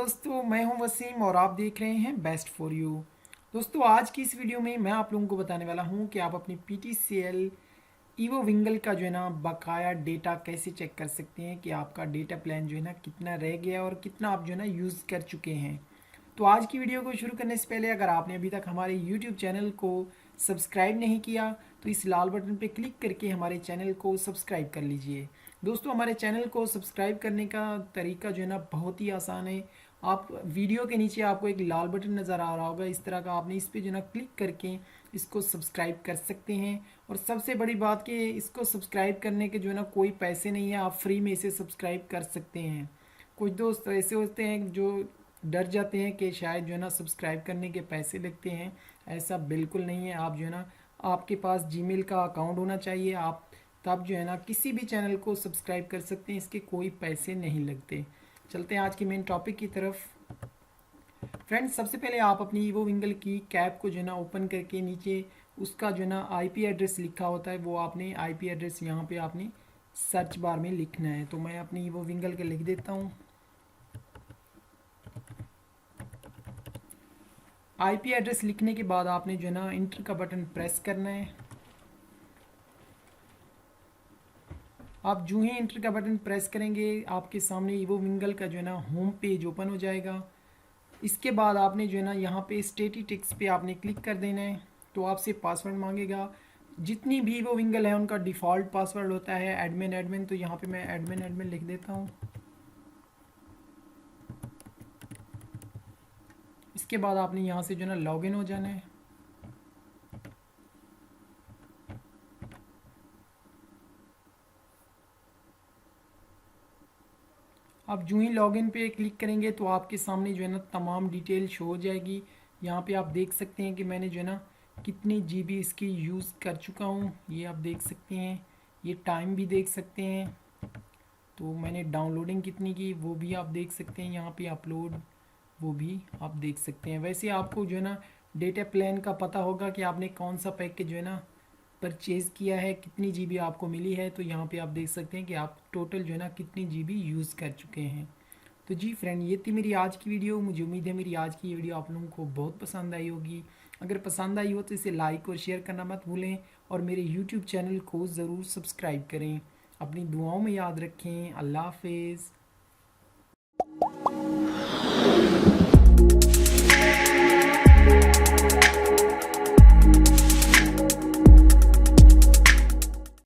दोस्तों, मैं हूं वसीम और आप देख रहे हैं बेस्ट फॉर यू। दोस्तों, आज की इस वीडियो में मैं आप लोगों को बताने वाला हूं कि आप अपनी PTCL ईवो विंगल का जो है ना बकाया डेटा कैसे चेक कर सकते हैं कि आपका डेटा प्लान जो है ना कितना रह गया और कितना आप जो है ना यूज़ कर चुके हैं। तो आज की वीडियो को शुरू करने से पहले अगर आपने अभी तक हमारे YouTube चैनल को सब्सक्राइब नहीं किया तो इस लाल बटन पर क्लिक करके हमारे चैनल को सब्सक्राइब कर लीजिए। दोस्तों, हमारे चैनल को सब्सक्राइब करने का तरीका जो है ना बहुत ही आसान है। आप वीडियो के नीचे आपको एक लाल बटन नज़र आ रहा होगा, इस तरह का आपने इस पर जो है ना क्लिक करके इसको सब्सक्राइब कर सकते हैं। और सबसे बड़ी बात कि इसको सब्सक्राइब करने के जो है ना कोई पैसे नहीं है, आप फ्री में इसे सब्सक्राइब कर सकते हैं। कुछ दोस्त ऐसे होते हैं जो डर जाते हैं कि शायद जो है ना सब्सक्राइब करने के पैसे लगते हैं। ऐसा बिल्कुल नहीं है। आप जो है ना आपके पास जीमेल का अकाउंट होना चाहिए, आप तब जो है ना किसी भी चैनल को सब्सक्राइब कर सकते हैं, इसके कोई पैसे नहीं लगते। चलते हैं आज के मेन टॉपिक की तरफ। फ्रेंड्स, सबसे पहले आप अपनी ईवो विंगल की कैप को जो है ना ओपन करके नीचे उसका जो है ना IP एड्रेस लिखा होता है, वो आपने IP एड्रेस यहाँ पे आपने सर्च बार में लिखना है। तो मैं अपनी ईवो विंगल के लिख देता हूँ। IP एड्रेस लिखने के बाद आपने जो है ना इंटर का बटन प्रेस करना है। आप जो ही इंटर का बटन प्रेस करेंगे आपके सामने ईवो विंगल का जो है ना होम पेज ओपन हो जाएगा। इसके बाद आपने जो है ना यहाँ पे स्टैटिस्टिक्स पे आपने क्लिक कर देना है। तो आपसे पासवर्ड मांगेगा। जितनी भी ईवो विंगल है उनका डिफ़ॉल्ट पासवर्ड होता है एडमिन एडमिन, तो यहाँ पे मैं एडमिन एडमिन लिख देता हूँ। इसके बाद आपने यहाँ से जो है ना लॉगिन हो जाना है। आप जो ही लॉगिन पे क्लिक करेंगे तो आपके सामने जो है ना तमाम डिटेल शो हो जाएगी। यहाँ पे आप देख सकते हैं कि मैंने जो है ना कितनी GB इसकी यूज़ कर चुका हूँ, ये आप देख सकते हैं। ये टाइम भी देख सकते हैं। तो मैंने डाउनलोडिंग कितनी की वो भी आप देख सकते हैं, यहाँ पे अपलोड वो भी आप देख सकते हैं। वैसे आपको जो है ना डेटा प्लान का पता होगा कि आपने कौन सा पैकेज जो है ना परचेज़ किया है, कितनी GB आपको मिली है। तो यहाँ पे आप देख सकते हैं कि आप टोटल जो है ना कितनी GB यूज़ कर चुके हैं। तो जी फ्रेंड, ये थी मेरी आज की वीडियो। मुझे उम्मीद है मेरी आज की ये वीडियो आप लोगों को बहुत पसंद आई होगी। अगर पसंद आई हो तो इसे लाइक और शेयर करना मत भूलें और मेरे YouTube चैनल को ज़रूर सब्सक्राइब करें। अपनी दुआओं में याद रखें। अल्लाह हाफिज़।